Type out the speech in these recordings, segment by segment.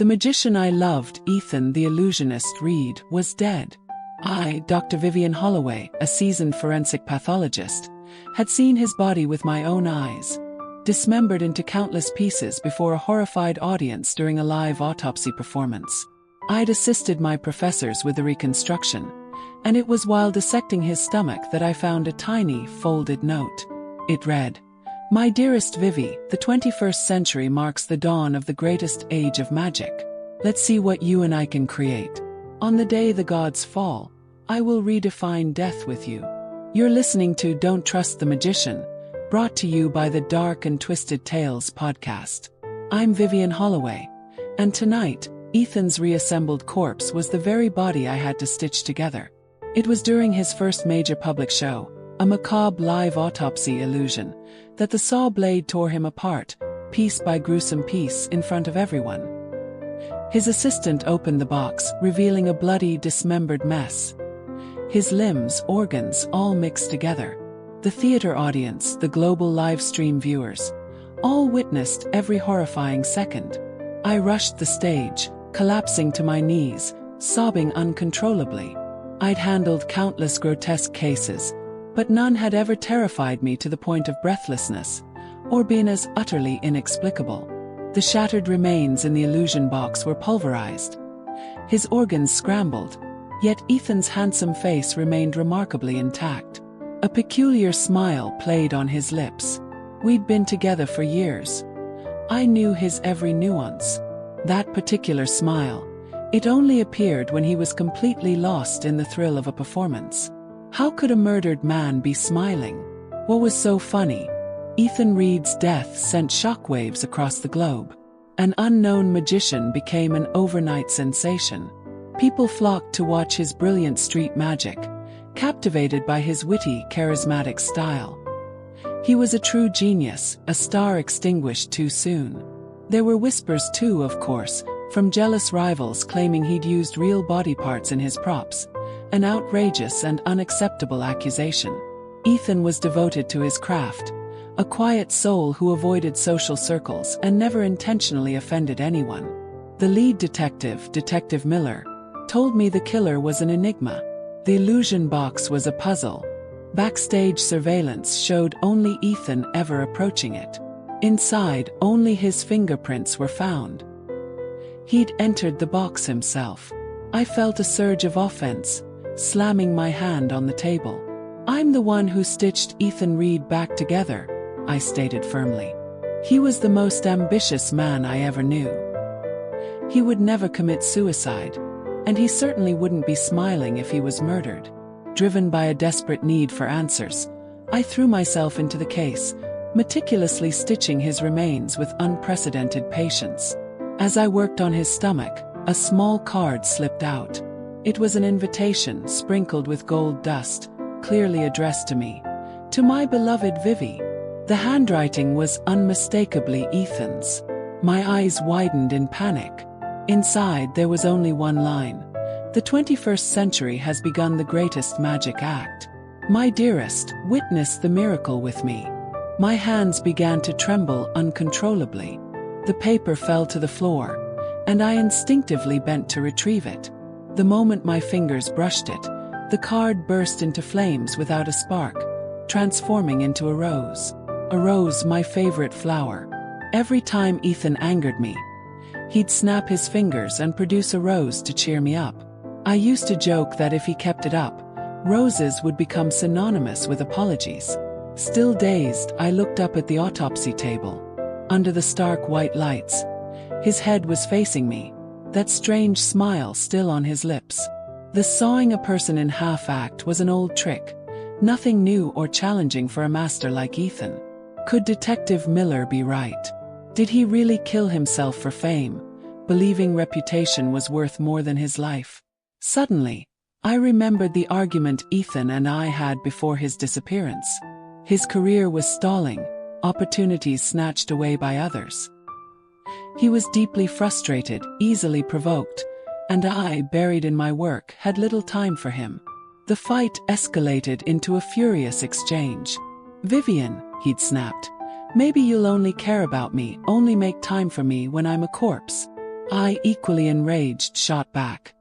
The magician I loved, Ethan the Illusionist Reed, was dead. I, Dr. Vivian Holloway, a seasoned forensic pathologist, had seen his body with my own eyes, dismembered into countless pieces before a horrified audience during a live autopsy performance. I'd assisted my professors with the reconstruction, and it was while dissecting his stomach that I found a tiny, folded note. It read, "My dearest Vivi, the 21st century marks the dawn of the greatest age of magic. Let's see what you and I can create. On the day the gods fall, I will redefine death with you." You're listening to Don't Trust the Magician, brought to you by the Dark and Twisted Tales podcast. I'm Vivian Holloway, and tonight, Ethan's reassembled corpse was the very body I had to stitch together. It was during his first major public show, a macabre live autopsy illusion, that the saw blade tore him apart, piece by gruesome piece, in front of everyone. His assistant opened the box, revealing a bloody, dismembered mess. His limbs, organs, all mixed together. The theater audience, the global live stream viewers, all witnessed every horrifying second. I rushed the stage, collapsing to my knees, sobbing uncontrollably. I'd handled countless grotesque cases, but none had ever terrified me to the point of breathlessness, or been as utterly inexplicable. The shattered remains in the illusion box were pulverized. His organs scrambled, yet Ethan's handsome face remained remarkably intact. A peculiar smile played on his lips. We'd been together for years. I knew his every nuance. That particular smile, it only appeared when he was completely lost in the thrill of a performance. How could a murdered man be smiling? What was so funny? Ethan Reed's death sent shockwaves across the globe. An unknown magician became an overnight sensation. People flocked to watch his brilliant street magic, captivated by his witty, charismatic style. He was a true genius, a star extinguished too soon. There were whispers too, of course, from jealous rivals claiming he'd used real body parts in his props, an outrageous and unacceptable accusation. Ethan was devoted to his craft, a quiet soul who avoided social circles and never intentionally offended anyone. The lead detective, Detective Miller, told me the killer was an enigma. The illusion box was a puzzle. Backstage surveillance showed only Ethan ever approaching it. Inside, only his fingerprints were found. He'd entered the box himself. I felt a surge of offense, slamming my hand on the table. "I'm the one who stitched Ethan Reed back together," I stated firmly. "He was the most ambitious man I ever knew. He would never commit suicide, and he certainly wouldn't be smiling if he was murdered." Driven by a desperate need for answers, I threw myself into the case, meticulously stitching his remains with unprecedented patience. As I worked on his stomach, a small card slipped out. It was an invitation sprinkled with gold dust, clearly addressed to me. "To my beloved Vivi." The handwriting was unmistakably Ethan's. My eyes widened in panic. Inside there was only one line. "The 21st century has begun the greatest magic act. My dearest, witness the miracle with me." My hands began to tremble uncontrollably. The paper fell to the floor, and I instinctively bent to retrieve it. The moment my fingers brushed it, the card burst into flames without a spark, transforming into a rose. A rose, my favorite flower. Every time Ethan angered me, he'd snap his fingers and produce a rose to cheer me up. I used to joke that if he kept it up, roses would become synonymous with apologies. Still dazed, I looked up at the autopsy table. Under the stark white lights, his head was facing me, that strange smile still on his lips. The sawing a person in half act was an old trick, nothing new or challenging for a master like Ethan. Could Detective Miller be right? Did he really kill himself for fame, believing reputation was worth more than his life? Suddenly, I remembered the argument Ethan and I had before his disappearance. His career was stalling, opportunities snatched away by others. He was deeply frustrated, easily provoked, and I, buried in my work, had little time for him. The fight escalated into a furious exchange. "Vivian," he'd snapped, "maybe you'll only care about me, only make time for me when I'm a corpse. I, equally enraged, shot back.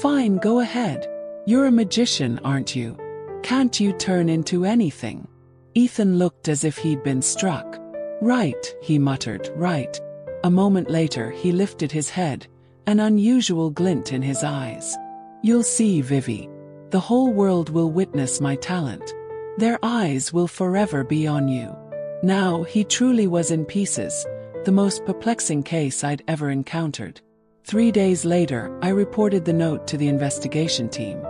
Fine, go ahead. You're a magician, aren't you? Can't you turn into anything? Ethan looked as if he'd been struck. Right, he muttered, right. A moment later he lifted his head, an unusual glint in his eyes. You'll see, Vivi. The whole world will witness my talent. Their eyes will forever be on you. Now, he truly was in pieces, the most perplexing case I'd ever encountered. 3 days later, I reported the note to the investigation team.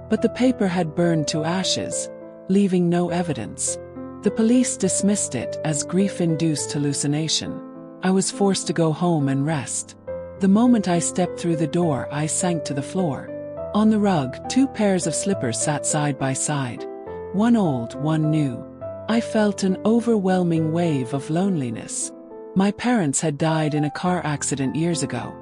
But the paper had burned to ashes, leaving no evidence. The police dismissed it as grief-induced hallucination. I was forced to go home and rest. The moment I stepped through the door, I sank to the floor. On the rug, 2 pairs of slippers sat side by side, one old, one new. I felt an overwhelming wave of loneliness. My parents had died in a car accident years ago.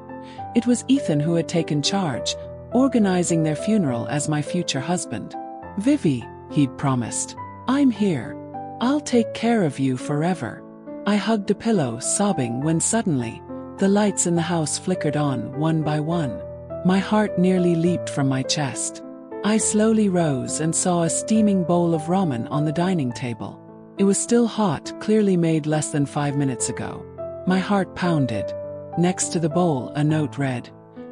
It was Ethan who had taken charge, organizing their funeral as my future husband. Vivi, he'd promised, I'm here. I'll take care of you forever. I hugged a pillow, sobbing, when suddenly, the lights in the house flickered on, one by one. My heart nearly leaped from my chest. I slowly rose and saw a steaming bowl of ramen on the dining table. It was still hot, clearly made less than 5 minutes ago. My heart pounded. Next to the bowl, a note read,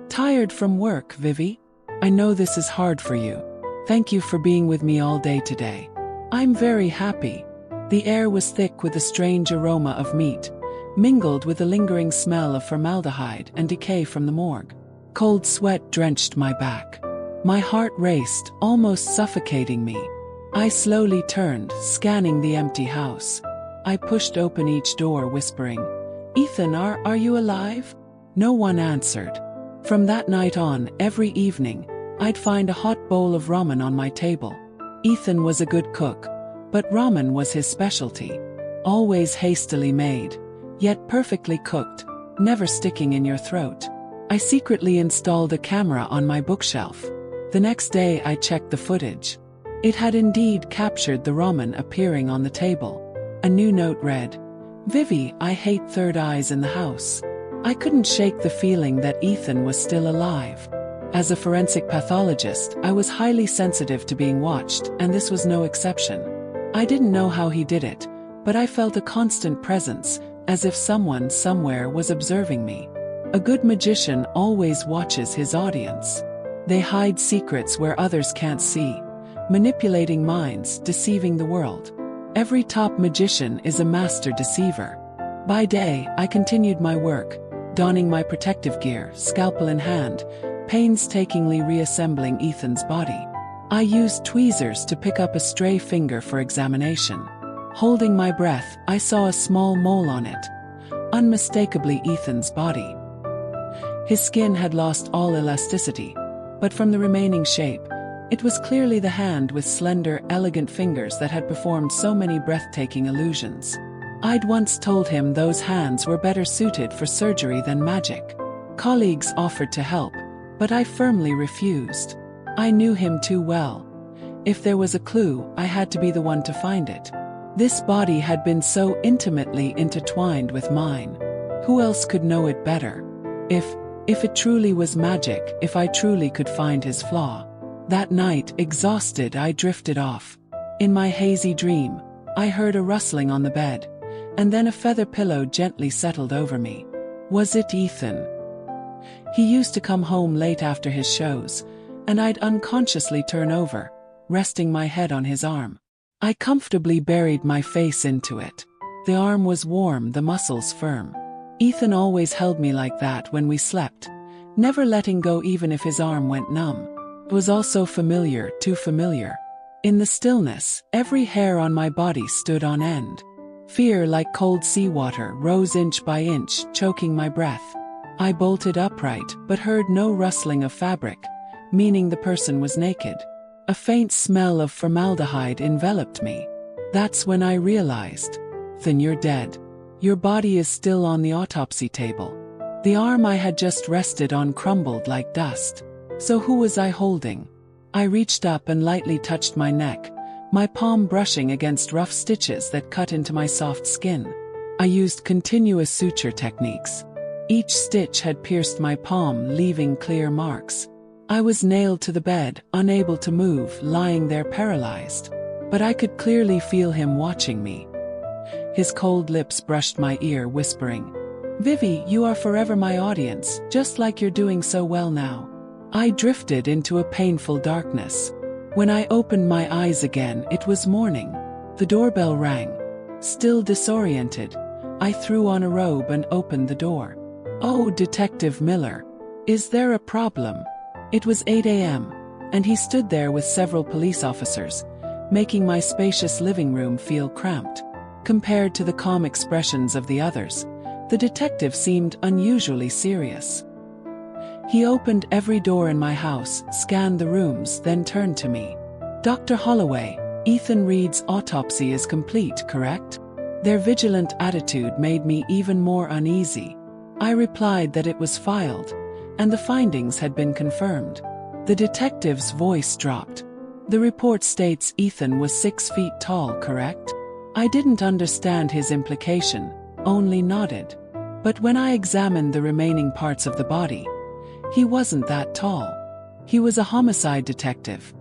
Tired from work, Vivi? I know this is hard for you. Thank you for being with me all day today. I'm very happy. The air was thick with a strange aroma of meat, mingled with the lingering smell of formaldehyde and decay from the morgue. Cold sweat drenched my back. My heart raced, almost suffocating me. I slowly turned, scanning the empty house. I pushed open each door, whispering, Ethan, are you alive? No one answered. From that night on, every evening, I'd find a hot bowl of ramen on my table. Ethan was a good cook, but ramen was his specialty. Always hastily made, yet perfectly cooked, never sticking in your throat. I secretly installed a camera on my bookshelf. The next day I checked the footage. It had indeed captured the ramen appearing on the table. A new note read, Vivi, I hate third eyes in the house. I couldn't shake the feeling that Ethan was still alive. As a forensic pathologist, I was highly sensitive to being watched, and this was no exception. I didn't know how he did it, but I felt a constant presence, as if someone somewhere was observing me. A good magician always watches his audience. They hide secrets where others can't see, manipulating minds, deceiving the world. Every top magician is a master deceiver. By day, I continued my work, donning my protective gear, scalpel in hand, painstakingly reassembling Ethan's body. I used tweezers to pick up a stray finger for examination. Holding my breath, I saw a small mole on it. Unmistakably Ethan's body. His skin had lost all elasticity, but from the remaining shape, it was clearly the hand with slender, elegant fingers that had performed so many breathtaking illusions. I'd once told him those hands were better suited for surgery than magic. Colleagues offered to help, but I firmly refused. I knew him too well. If there was a clue, I had to be the one to find it. This body had been so intimately intertwined with mine. Who else could know it better? If it truly was magic, if I truly could find his flaw. That night, exhausted, I drifted off. In my hazy dream, I heard a rustling on the bed, and then a feather pillow gently settled over me. Was it Ethan? He used to come home late after his shows, and I'd unconsciously turn over, resting my head on his arm. I comfortably buried my face into it. The arm was warm, the muscles firm. Ethan always held me like that when we slept, never letting go even if his arm went numb. It was all so familiar, too familiar. In the stillness, every hair on my body stood on end. Fear, like cold seawater, rose inch by inch, choking my breath. I bolted upright, but heard no rustling of fabric, meaning the person was naked. A faint smell of formaldehyde enveloped me. That's when I realized. Then you're dead. Your body is still on the autopsy table. The arm I had just rested on crumbled like dust. So who was I holding? I reached up and lightly touched my neck, my palm brushing against rough stitches that cut into my soft skin. I used continuous suture techniques. Each stitch had pierced my palm, leaving clear marks. I was nailed to the bed, unable to move, lying there paralyzed. But I could clearly feel him watching me. His cold lips brushed my ear, whispering, "Vivi, you are forever my audience, just like you're doing so well now." I drifted into a painful darkness. When I opened my eyes again, it was morning. The doorbell rang. Still disoriented, I threw on a robe and opened the door. "Oh, Detective Miller. Is there a problem?" It was 8 a.m., and he stood there with several police officers, making my spacious living room feel cramped. Compared to the calm expressions of the others, the detective seemed unusually serious. He opened every door in my house, scanned the rooms, then turned to me. "Dr. Holloway, Ethan Reed's autopsy is complete, correct?" Their vigilant attitude made me even more uneasy. I replied that it was filed, and the findings had been confirmed. The detective's voice dropped. "The report states Ethan was 6 feet tall, correct?" I didn't understand his implication, only nodded. But when I examined the remaining parts of the body, he wasn't that tall. He was a homicide detective.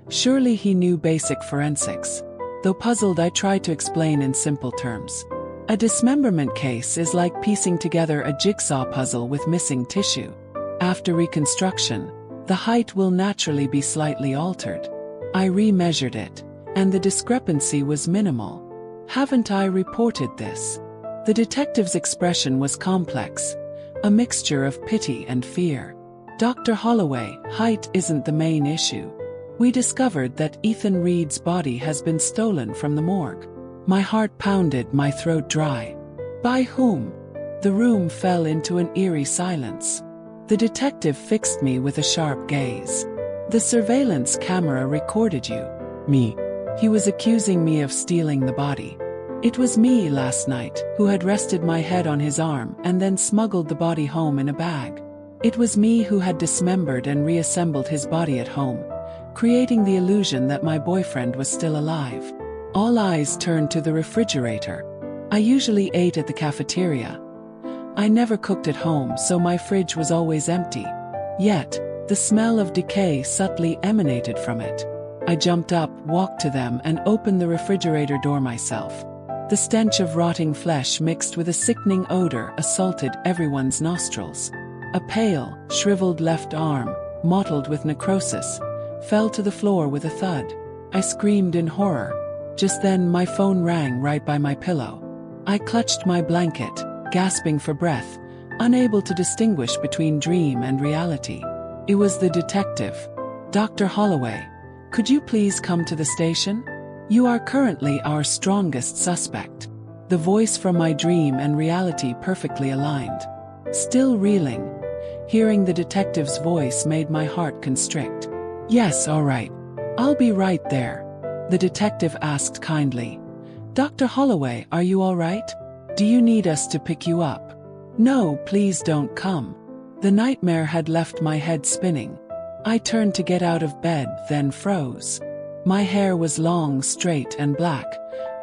Surely he knew basic forensics. Though puzzled, I tried to explain in simple terms. A dismemberment case is like piecing together a jigsaw puzzle with missing tissue. After reconstruction, the height will naturally be slightly altered. I remeasured it, and the discrepancy was minimal. Haven't I reported this? The detective's expression was complex, a mixture of pity and fear. "Dr. Holloway, height isn't the main issue. We discovered that Ethan Reed's body has been stolen from the morgue." My heart pounded, my throat dry. "By whom?" The room fell into an eerie silence. The detective fixed me with a sharp gaze. "The surveillance camera recorded you." "Me?" He was accusing me of stealing the body. It was me last night who had rested my head on his arm and then smuggled the body home in a bag. It was me who had dismembered and reassembled his body at home, creating the illusion that my boyfriend was still alive. All eyes turned to the refrigerator. I usually ate at the cafeteria. I never cooked at home, so my fridge was always empty. Yet, the smell of decay subtly emanated from it. I jumped up, walked to them, and opened the refrigerator door myself. The stench of rotting flesh mixed with a sickening odor assaulted everyone's nostrils. A pale, shriveled left arm, mottled with necrosis, fell to the floor with a thud. I screamed in horror. Just then my phone rang right by my pillow. I clutched my blanket, gasping for breath, unable to distinguish between dream and reality. It was the detective. "Dr. Holloway, could you please come to the station? You are currently our strongest suspect." The voice from my dream and reality perfectly aligned. Still reeling, hearing the detective's voice made my heart constrict. "Yes, all right. I'll be right there," the detective asked kindly. "Dr. Holloway, are you all right? Do you need us to pick you up?" "No, please don't come." The nightmare had left my head spinning. I turned to get out of bed, then froze. My hair was long, straight, and black,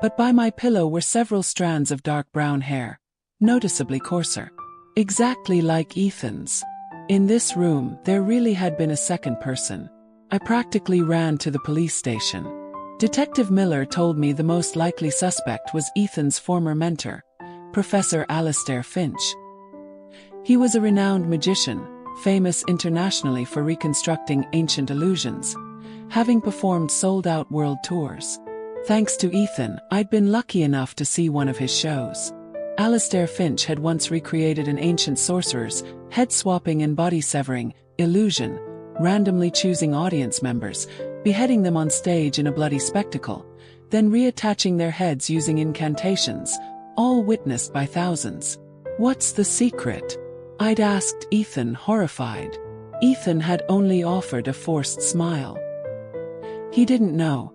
but by my pillow were several strands of dark brown hair, noticeably coarser. Exactly like Ethan's. In this room, there really had been a second person. I practically ran to the police station. Detective Miller told me the most likely suspect was Ethan's former mentor, Professor Alistair Finch. He was a renowned magician, famous internationally for reconstructing ancient illusions, having performed sold-out world tours. Thanks to Ethan, I'd been lucky enough to see one of his shows. Alistair Finch had once recreated an ancient sorcerer's head-swapping and body-severing illusion, randomly choosing audience members, beheading them on stage in a bloody spectacle, then reattaching their heads using incantations, all witnessed by thousands. "What's the secret?" I'd asked Ethan, horrified. Ethan had only offered a forced smile. He didn't know.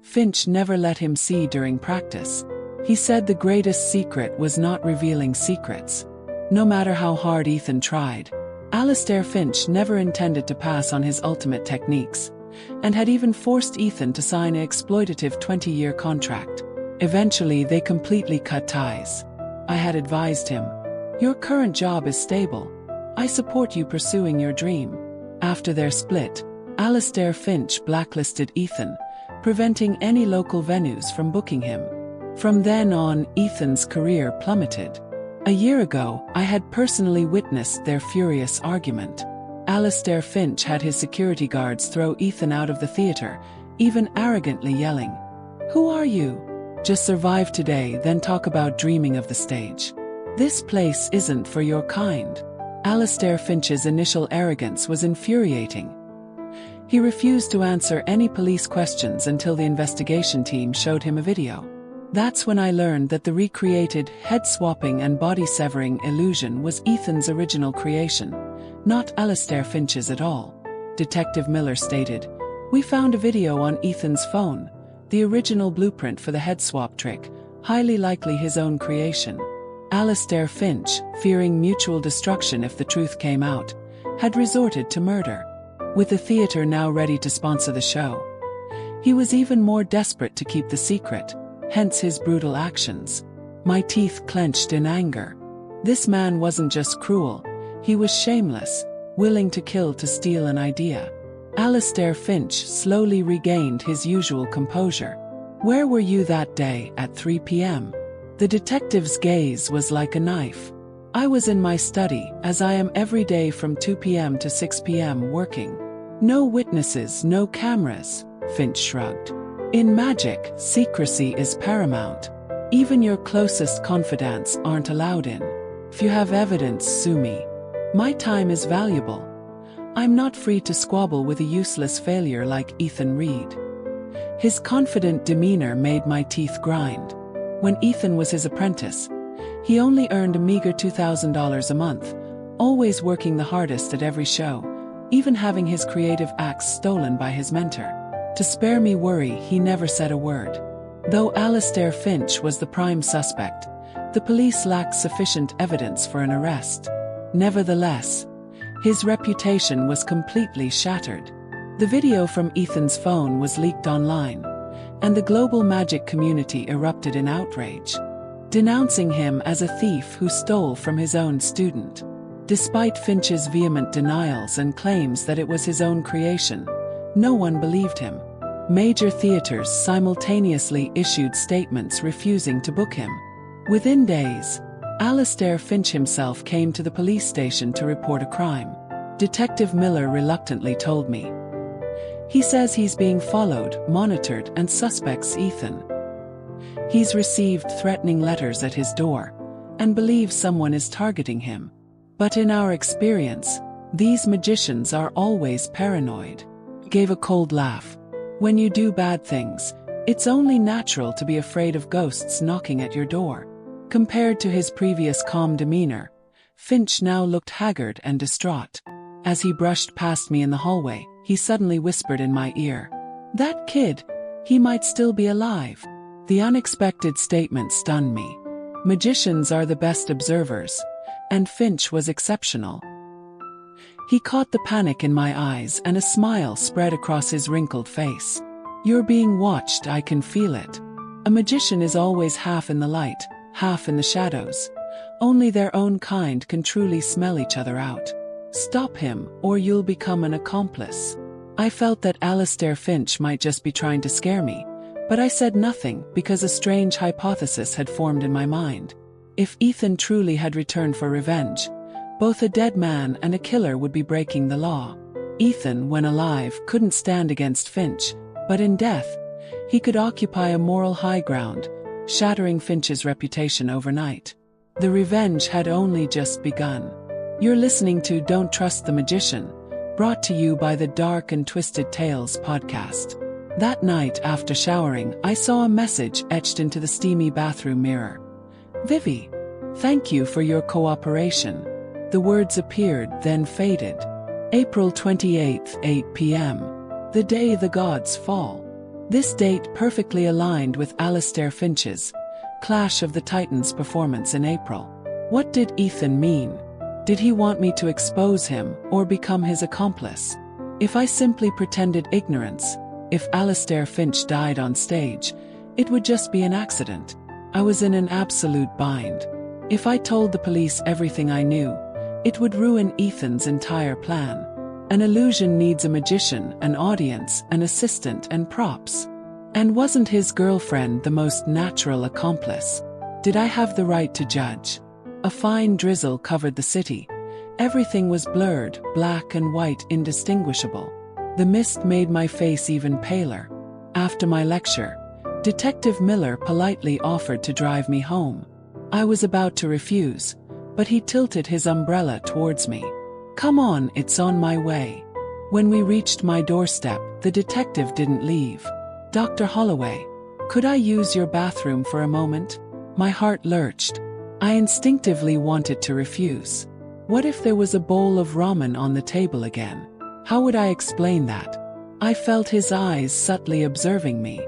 Finch never let him see during practice. He said the greatest secret was not revealing secrets. No matter how hard Ethan tried, Alistair Finch never intended to pass on his ultimate techniques, and had even forced Ethan to sign an exploitative 20-year contract. Eventually, they completely cut ties. I had advised him. Your current job is stable. I support you pursuing your dream." After their split, Alastair Finch blacklisted Ethan, preventing any local venues from booking him. From then on, Ethan's career plummeted. A year ago, I had personally witnessed their furious argument. Alastair Finch had his security guards throw Ethan out of the theater, even arrogantly yelling, "Who are you? Just survive today, then talk about dreaming of the stage. This place isn't for your kind." Alastair Finch's initial arrogance was infuriating. He refused to answer any police questions until the investigation team showed him a video. That's when I learned that the recreated, head-swapping and body-severing illusion was Ethan's original creation, not Alastair Finch's at all. Detective Miller stated, "We found a video on Ethan's phone, the original blueprint for the head swap trick, highly likely his own creation." Alastair Finch, fearing mutual destruction if the truth came out, had resorted to murder. With the theater now ready to sponsor the show, he was even more desperate to keep the secret, hence his brutal actions. My teeth clenched in anger. This man wasn't just cruel, he was shameless, willing to kill to steal an idea. Alastair Finch slowly regained his usual composure. "Where were you that day at 3 p.m.? The detective's gaze was like a knife. "I was in my study, as I am every day from 2 p.m. to 6 p.m. working. No witnesses, no cameras," Finch shrugged. "In magic, secrecy is paramount. Even your closest confidants aren't allowed in. If you have evidence, sue me. My time is valuable. I'm not free to squabble with a useless failure like Ethan Reed." His confident demeanor made my teeth grind. When Ethan was his apprentice, he only earned a meager $2,000 a month, always working the hardest at every show, even having his creative acts stolen by his mentor. To spare me worry, he never said a word. Though Alastair Finch was the prime suspect, the police lacked sufficient evidence for an arrest. Nevertheless, his reputation was completely shattered. The video from Ethan's phone was leaked online, and the global magic community erupted in outrage, denouncing him as a thief who stole from his own student. Despite Finch's vehement denials and claims that it was his own creation, no one believed him. Major theaters simultaneously issued statements refusing to book him. Within days, Alastair Finch himself came to the police station to report a crime. Detective Miller reluctantly told me. He says he's being followed, monitored, and suspects Ethan. He's received threatening letters at his door, and believes someone is targeting him. But in our experience, these magicians are always paranoid. Gave a cold laugh. When you do bad things, it's only natural to be afraid of ghosts knocking at your door. Compared to his previous calm demeanor, Finch now looked haggard and distraught. As he brushed past me in the hallway, he suddenly whispered in my ear, "That kid, he might still be alive." The unexpected statement stunned me. Magicians are the best observers, and Finch was exceptional. He caught the panic in my eyes and a smile spread across his wrinkled face. "You're being watched, I can feel it. A magician is always half in the light, half in the shadows. Only their own kind can truly smell each other out. Stop him, or you'll become an accomplice." I felt that Alastair Finch might just be trying to scare me, but I said nothing because a strange hypothesis had formed in my mind. If Ethan truly had returned for revenge, both a dead man and a killer would be breaking the law. Ethan, when alive, couldn't stand against Finch, but in death, he could occupy a moral high ground, shattering Finch's reputation overnight. The revenge had only just begun. You're listening to Don't Trust the Magician, brought to you by the Dark and Twisted Tales podcast. That night after showering, I saw a message etched into the steamy bathroom mirror. "Vivi, thank you for your cooperation." The words appeared, then faded. April 28th, 8 p.m. The day the gods fall. This date perfectly aligned with Alastair Finch's Clash of the Titans performance in April. What did Ethan mean? Did he want me to expose him or become his accomplice? If I simply pretended ignorance, if Alastair Finch died on stage, it would just be an accident. I was in an absolute bind. If I told the police everything I knew, it would ruin Ethan's entire plan. An illusion needs a magician, an audience, an assistant, and props. And wasn't his girlfriend the most natural accomplice? Did I have the right to judge? A fine drizzle covered the city. Everything was blurred, black and white, indistinguishable. The mist made my face even paler. After my lecture, Detective Miller politely offered to drive me home. I was about to refuse, but he tilted his umbrella towards me. "Come on, it's on my way." When we reached my doorstep, the detective didn't leave. "Dr. Holloway, could I use your bathroom for a moment?" My heart lurched. I instinctively wanted to refuse. What if there was a bowl of ramen on the table again? How would I explain that? I felt his eyes subtly observing me.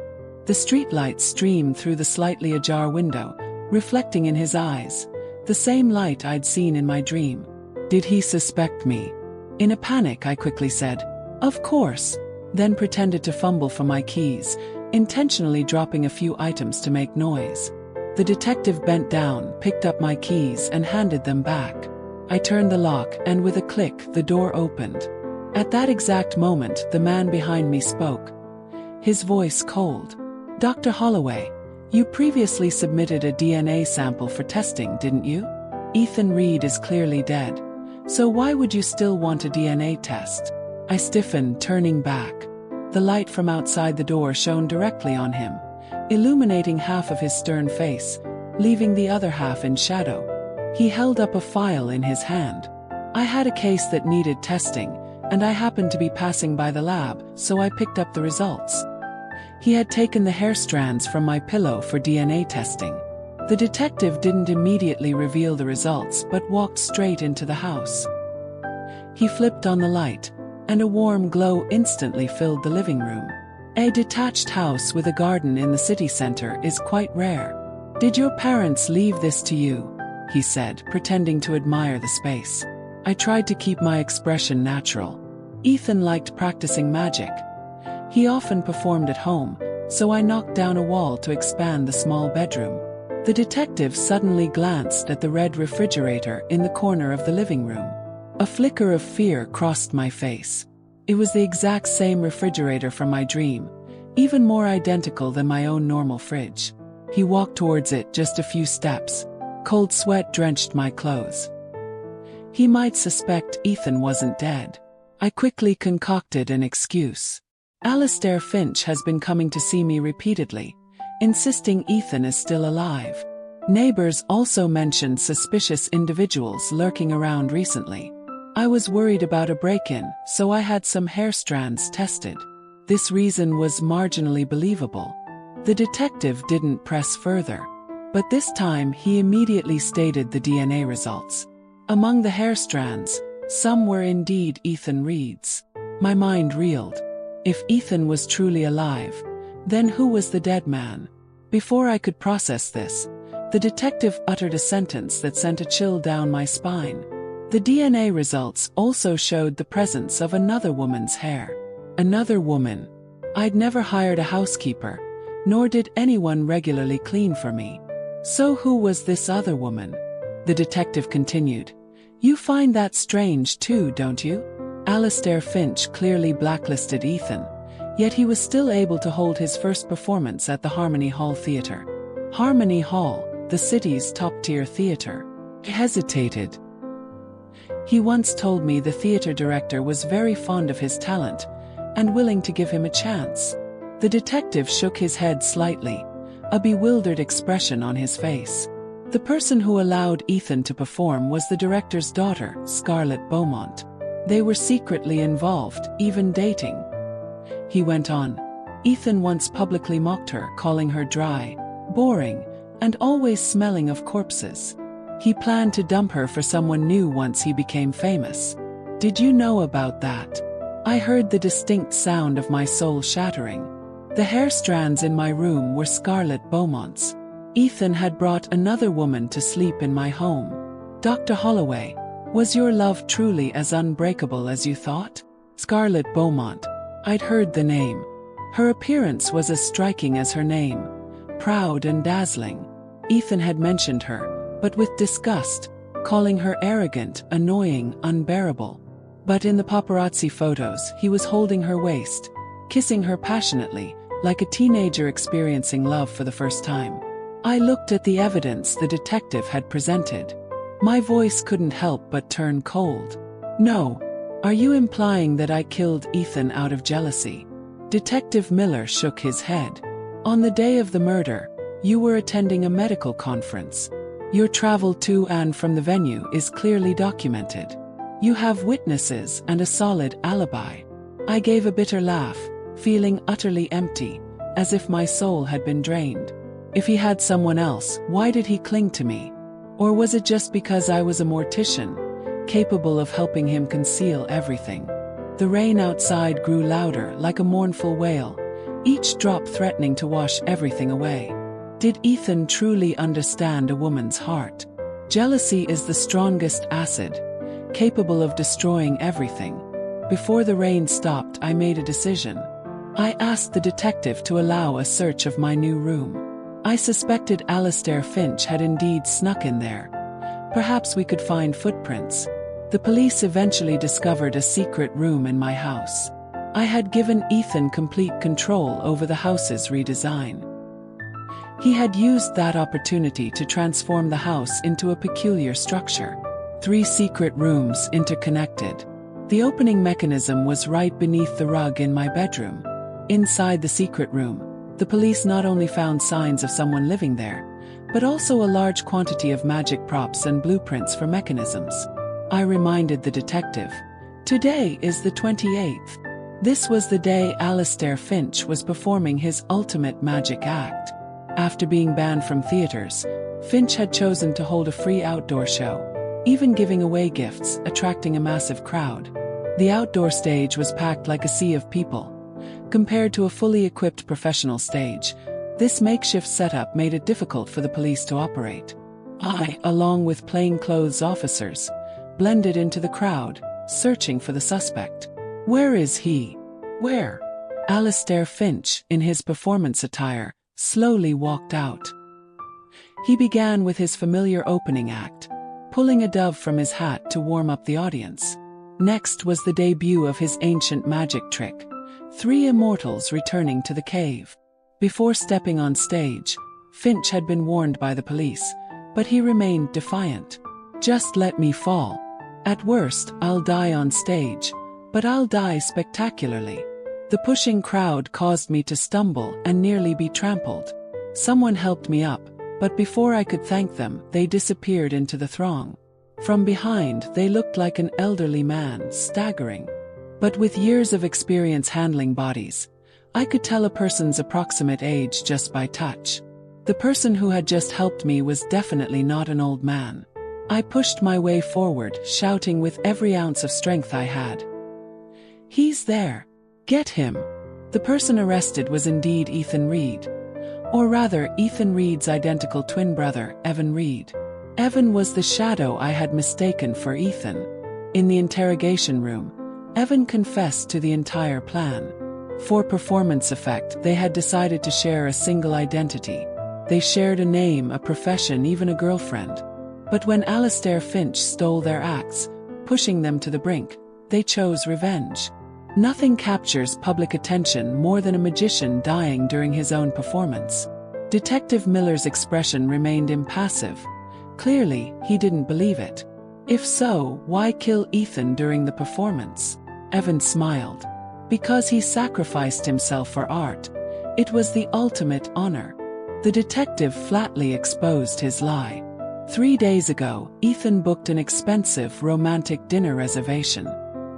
The streetlight streamed through the slightly ajar window, reflecting in his eyes, the same light I'd seen in my dream. Did he suspect me? In a panic, I quickly said, "Of course," then pretended to fumble for my keys, intentionally dropping a few items to make noise. The detective bent down, picked up my keys, and handed them back. I turned the lock, and with a click, the door opened. At that exact moment, the man behind me spoke. His voice cold. "Dr. Holloway, you previously submitted a DNA sample for testing, didn't you? Ethan Reed is clearly dead. So why would you still want a DNA test?" I stiffened, turning back. The light from outside the door shone directly on him, illuminating half of his stern face, leaving the other half in shadow. He held up a file in his hand. I had a case that needed testing, and I happened to be passing by the lab, so I picked up the results. He had taken the hair strands from my pillow for DNA testing. The detective didn't immediately reveal the results but walked straight into the house. He flipped on the light, and a warm glow instantly filled the living room. A detached house with a garden in the city center is quite rare. "Did your parents leave this to you?" he said, pretending to admire the space. I tried to keep my expression natural. Ethan liked practicing magic. He often performed at home, so I knocked down a wall to expand the small bedroom. The detective suddenly glanced at the red refrigerator in the corner of the living room. A flicker of fear crossed my face. It was the exact same refrigerator from my dream, even more identical than my own normal fridge. He walked towards it just a few steps. Cold sweat drenched my clothes. He might suspect Ethan wasn't dead. I quickly concocted an excuse. Alistair Finch has been coming to see me repeatedly, insisting Ethan is still alive. Neighbors also mentioned suspicious individuals lurking around recently. I was worried about a break-in, so I had some hair strands tested. This reason was marginally believable. The detective didn't press further. But this time he immediately stated the DNA results. Among the hair strands, some were indeed Ethan Reed's. My mind reeled. If Ethan was truly alive, then who was the dead man? Before I could process this, the detective uttered a sentence that sent a chill down my spine. The DNA results also showed the presence of another woman's hair. Another woman. I'd never hired a housekeeper, nor did anyone regularly clean for me. So who was this other woman? The detective continued. You find that strange too, don't you? Alistair Finch clearly blacklisted Ethan, yet he was still able to hold his first performance at the Harmony Hall Theatre. Harmony Hall, the city's top-tier theatre. I hesitated. He once told me the theatre director was very fond of his talent and willing to give him a chance. The detective shook his head slightly, a bewildered expression on his face. The person who allowed Ethan to perform was the director's daughter, Scarlett Beaumont. They were secretly involved, even dating. He went on. Ethan once publicly mocked her, calling her dry, boring, and always smelling of corpses. He planned to dump her for someone new once he became famous. Did you know about that? I heard the distinct sound of my soul shattering. The hair strands in my room were Scarlett Beaumont's. Ethan had brought another woman to sleep in my home. Dr. Holloway, was your love truly as unbreakable as you thought? Scarlett Beaumont. I'd heard the name. Her appearance was as striking as her name. Proud and dazzling. Ethan had mentioned her, but with disgust, calling her arrogant, annoying, unbearable. But in the paparazzi photos, he was holding her waist, kissing her passionately, like a teenager experiencing love for the first time. I looked at the evidence the detective had presented. My voice couldn't help but turn cold. "No. Are you implying that I killed Ethan out of jealousy?" Detective Miller shook his head. "On the day of the murder, you were attending a medical conference. Your travel to and from the venue is clearly documented. You have witnesses and a solid alibi." I gave a bitter laugh, feeling utterly empty, as if my soul had been drained. If he had someone else, why did he cling to me? Or was it just because I was a mortician, capable of helping him conceal everything? The rain outside grew louder, like a mournful wail, each drop threatening to wash everything away. Did Ethan truly understand a woman's heart? Jealousy is the strongest acid, capable of destroying everything. Before the rain stopped, I made a decision. I asked the detective to allow a search of my new room. I suspected Alistair Finch had indeed snuck in there. Perhaps we could find footprints. The police eventually discovered a secret room in my house. I had given Ethan complete control over the house's redesign. He had used that opportunity to transform the house into a peculiar structure. 3 secret rooms interconnected. The opening mechanism was right beneath the rug in my bedroom. Inside the secret room, the police not only found signs of someone living there, but also a large quantity of magic props and blueprints for mechanisms. I reminded the detective. Today is the 28th. This was the day Alistair Finch was performing his ultimate magic act. After being banned from theaters, Finch had chosen to hold a free outdoor show, even giving away gifts, attracting a massive crowd. The outdoor stage was packed like a sea of people. Compared to a fully equipped professional stage, this makeshift setup made it difficult for the police to operate. I, along with plainclothes officers, blended into the crowd, searching for the suspect. "Where is he? Where?" Alistair Finch, in his performance attire, slowly walked out. He began with his familiar opening act, pulling a dove from his hat to warm up the audience. Next was the debut of his ancient magic trick, 3 immortals returning to the cave. Before stepping on stage, Finch had been warned by the police, but he remained defiant. "Just let me fall. At worst, I'll die on stage, but I'll die spectacularly." The pushing crowd caused me to stumble and nearly be trampled. Someone helped me up, but before I could thank them, they disappeared into the throng. From behind, they looked like an elderly man, staggering. But with years of experience handling bodies, I could tell a person's approximate age just by touch. The person who had just helped me was definitely not an old man. I pushed my way forward, shouting with every ounce of strength I had. "He's there! Get him!" The person arrested was indeed Ethan Reed. Or rather, Ethan Reed's identical twin brother, Evan Reed. Evan was the shadow I had mistaken for Ethan. In the interrogation room, Evan confessed to the entire plan. For performance effect, they had decided to share a single identity. They shared a name, a profession, even a girlfriend. But when Alistair Finch stole their acts, pushing them to the brink, they chose revenge. Nothing captures public attention more than a magician dying during his own performance. Detective Miller's expression remained impassive. Clearly, he didn't believe it. If so, why kill Ethan during the performance? Evan smiled. Because he sacrificed himself for art. It was the ultimate honor. The detective flatly exposed his lie. 3 days ago, Ethan booked an expensive romantic dinner reservation.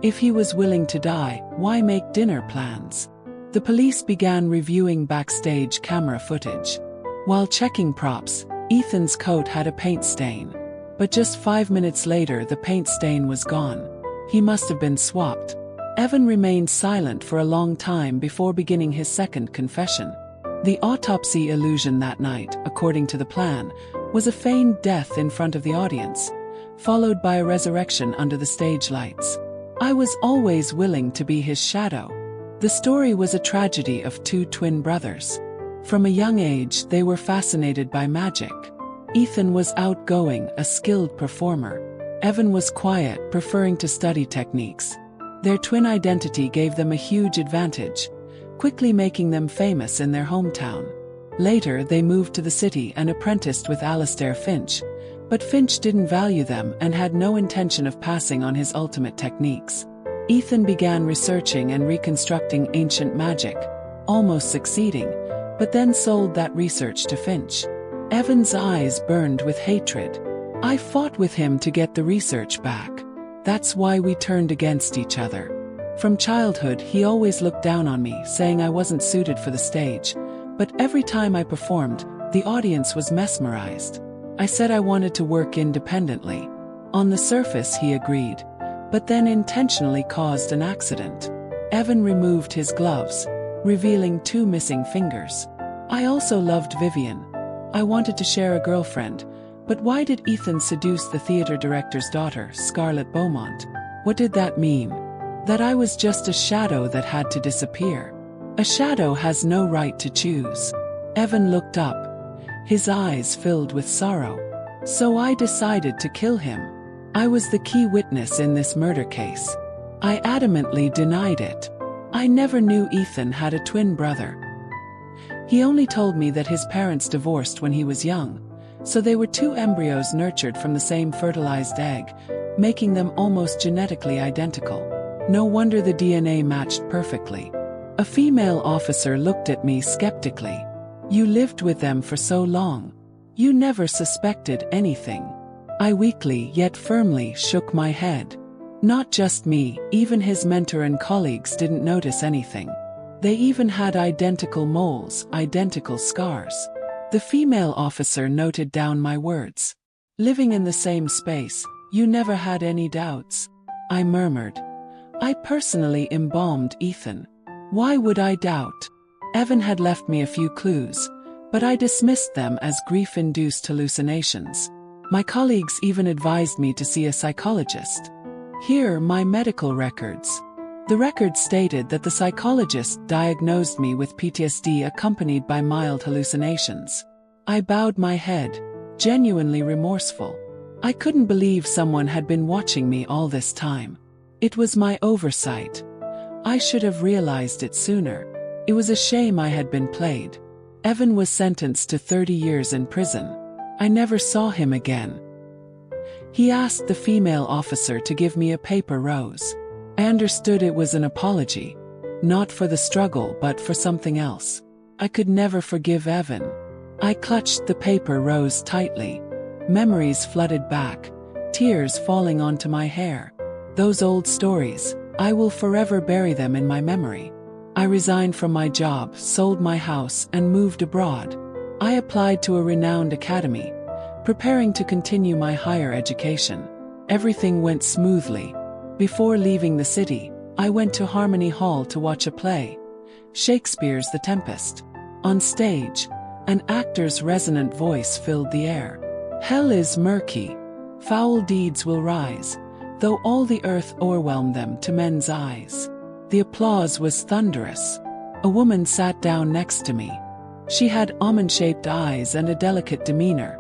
If he was willing to die, why make dinner plans? The police began reviewing backstage camera footage. While checking props, Ethan's coat had a paint stain. But just 5 minutes later, the paint stain was gone. He must have been swapped. Evan remained silent for a long time before beginning his second confession. The autopsy illusion that night, according to the plan, was a feigned death in front of the audience, followed by a resurrection under the stage lights. I was always willing to be his shadow. The story was a tragedy of 2 twin brothers. From a young age, they were fascinated by magic. Ethan was outgoing, a skilled performer. Evan was quiet, preferring to study techniques. Their twin identity gave them a huge advantage, quickly making them famous in their hometown. Later, they moved to the city and apprenticed with Alistair Finch, but Finch didn't value them and had no intention of passing on his ultimate techniques. Ethan began researching and reconstructing ancient magic, almost succeeding, but then sold that research to Finch. Evan's eyes burned with hatred. I fought with him to get the research back. That's why we turned against each other. From childhood, he always looked down on me, saying I wasn't suited for the stage, but every time I performed, the audience was mesmerized. I said I wanted to work independently. On the surface, he agreed, but then intentionally caused an accident. Evan removed his gloves, revealing 2 missing fingers. I also loved Vivian. I wanted to share a girlfriend, but why did Ethan seduce the theater director's daughter, Scarlett Beaumont? What did that mean? That I was just a shadow that had to disappear. A shadow has no right to choose. Evan looked up, his eyes filled with sorrow. So I decided to kill him. I was the key witness in this murder case. I adamantly denied it. I never knew Ethan had a twin brother. He only told me that his parents divorced when he was young, so they were 2 embryos nurtured from the same fertilized egg, making them almost genetically identical. No wonder the DNA matched perfectly. A female officer looked at me skeptically. You lived with them for so long. You never suspected anything. I weakly yet firmly shook my head. Not just me, even his mentor and colleagues didn't notice anything. They even had identical moles, identical scars. The female officer noted down my words. Living in the same space, you never had any doubts. I murmured. I personally embalmed Ethan. Why would I doubt? Evan had left me a few clues, but I dismissed them as grief-induced hallucinations. My colleagues even advised me to see a psychologist. Here are my medical records. The records stated that the psychologist diagnosed me with PTSD accompanied by mild hallucinations. I bowed my head, genuinely remorseful. I couldn't believe someone had been watching me all this time. It was my oversight. I should have realized it sooner. It was a shame I had been played. Evan was sentenced to 30 years in prison. I never saw him again. He asked the female officer to give me a paper rose. I understood it was an apology, not for the struggle but for something else. I could never forgive Evan. I clutched the paper rose tightly. Memories flooded back, tears falling onto my hair. Those old stories, I will forever bury them in my memory. I resigned from my job, sold my house, and moved abroad. I applied to a renowned academy, preparing to continue my higher education. Everything went smoothly. Before leaving the city, I went to Harmony Hall to watch a play, Shakespeare's The Tempest. On stage, an actor's resonant voice filled the air. Hell is murky. Foul deeds will rise, though all the earth o'erwhelm them to men's eyes. The applause was thunderous. A woman sat down next to me. She had almond-shaped eyes and a delicate demeanor.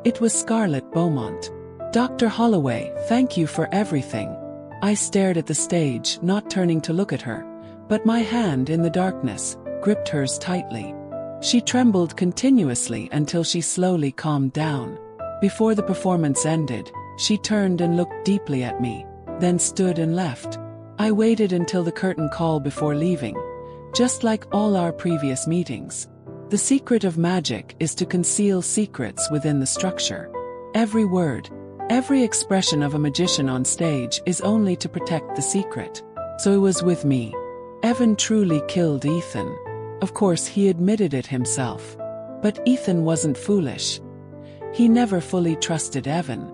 It was Scarlett Beaumont. Dr. Holloway, thank you for everything. I stared at the stage, not turning to look at her, but my hand in the darkness gripped hers tightly. She trembled continuously until she slowly calmed down. Before the performance ended, she turned and looked deeply at me, then stood and left. I waited until the curtain call before leaving, just like all our previous meetings. The secret of magic is to conceal secrets within the structure. Every word, every expression of a magician on stage is only to protect the secret. So it was with me. Evan truly killed Ethan. Of course, he admitted it himself. But Ethan wasn't foolish. He never fully trusted Evan.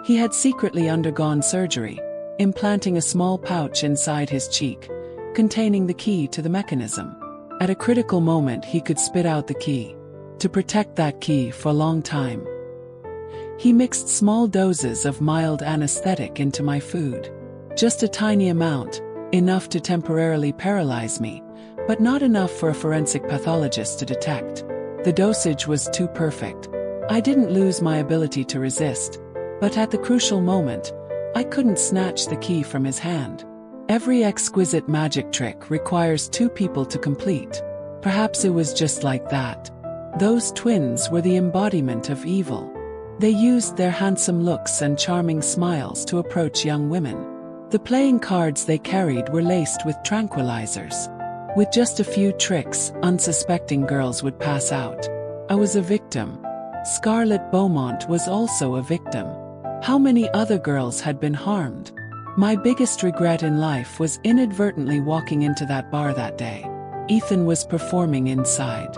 He had secretly undergone surgery, implanting a small pouch inside his cheek, containing the key to the mechanism. At a critical moment, he could spit out the key. To protect that key for a long time, he mixed small doses of mild anesthetic into my food. Just a tiny amount, enough to temporarily paralyze me, but not enough for a forensic pathologist to detect. The dosage was too perfect. I didn't lose my ability to resist, but at the crucial moment, I couldn't snatch the key from his hand. Every exquisite magic trick requires two people to complete. Perhaps it was just like that. Those twins were the embodiment of evil. They used their handsome looks and charming smiles to approach young women. The playing cards they carried were laced with tranquilizers. With just a few tricks, unsuspecting girls would pass out. I was a victim. Scarlett Beaumont was also a victim. How many other girls had been harmed? My biggest regret in life was inadvertently walking into that bar that day. Ethan was performing inside.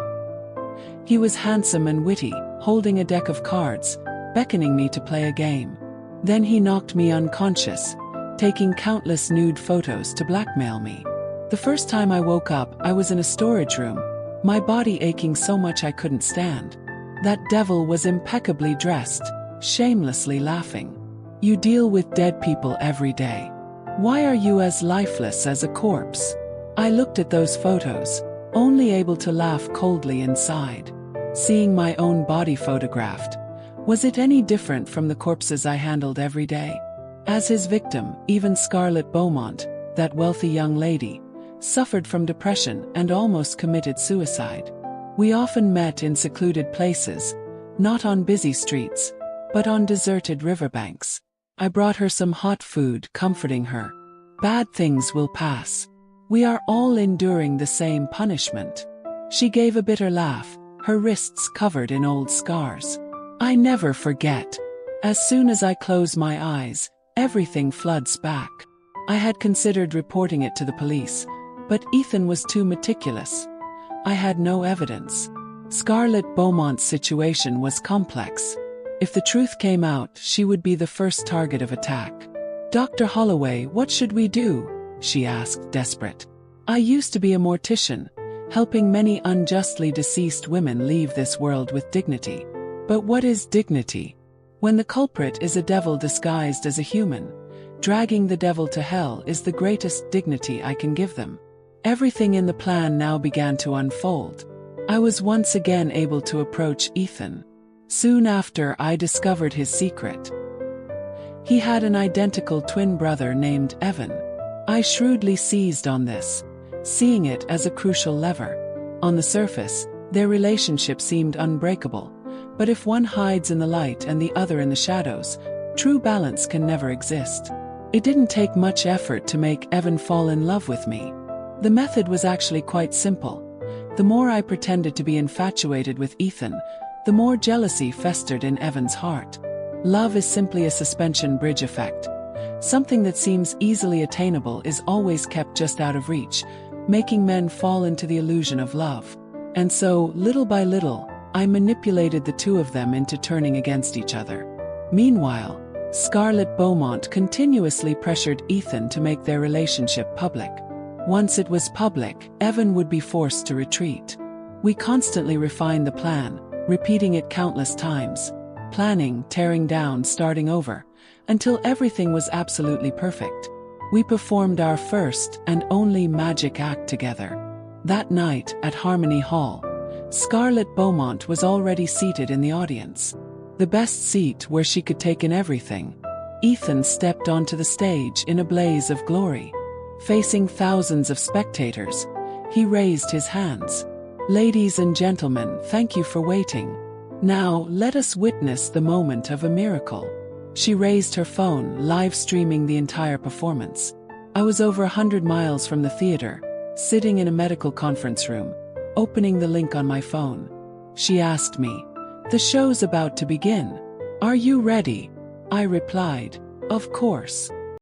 He was handsome and witty, holding a deck of cards, beckoning me to play a game. Then he knocked me unconscious, taking countless nude photos to blackmail me. The first time I woke up, I was in a storage room, my body aching so much I couldn't stand. That devil was impeccably dressed, shamelessly laughing. You deal with dead people every day. Why are you as lifeless as a corpse? I looked at those photos, only able to laugh coldly inside. Seeing my own body photographed, was it any different from the corpses I handled every day? As his victim, even Scarlett Beaumont, that wealthy young lady, suffered from depression and almost committed suicide. We often met in secluded places, not on busy streets, but on deserted riverbanks. I brought her some hot food, comforting her. Bad things will pass. We are all enduring the same punishment. She gave a bitter laugh, her wrists covered in old scars. I never forget. As soon as I close my eyes, everything floods back. I had considered reporting it to the police, but Ethan was too meticulous. I had no evidence. Scarlett Beaumont's situation was complex. If the truth came out, she would be the first target of attack. "Dr. Holloway, what should we do?" she asked, desperate. I used to be a mortician, helping many unjustly deceased women leave this world with dignity. But what is dignity? When the culprit is a devil disguised as a human, dragging the devil to hell is the greatest dignity I can give them. Everything in the plan now began to unfold. I was once again able to approach Ethan. Soon after, I discovered his secret. He had an identical twin brother named Evan. I shrewdly seized on this, seeing it as a crucial lever. On the surface, their relationship seemed unbreakable, but if one hides in the light and the other in the shadows, true balance can never exist. It didn't take much effort to make Evan fall in love with me. The method was actually quite simple. The more I pretended to be infatuated with Ethan, the more jealousy festered in Evan's heart. Love is simply a suspension bridge effect. Something that seems easily attainable is always kept just out of reach, making men fall into the illusion of love. And so, little by little, I manipulated the two of them into turning against each other. Meanwhile, Scarlett Beaumont continuously pressured Ethan to make their relationship public. Once it was public, Evan would be forced to retreat. We constantly refined the plan, repeating it countless times, planning, tearing down, starting over, until everything was absolutely perfect. We performed our first and only magic act together. That night, at Harmony Hall, Scarlett Beaumont was already seated in the audience. The best seat where she could take in everything. Ethan stepped onto the stage in a blaze of glory. Facing thousands of spectators, he raised his hands. "Ladies and gentlemen, thank you for waiting. Now, let us witness the moment of a miracle." She raised her phone, live streaming the entire performance. I was over 100 miles from the theater, sitting in a medical conference room, opening the link on my phone. She asked me, "The show's about to begin. Are you ready?" I replied, "Of course."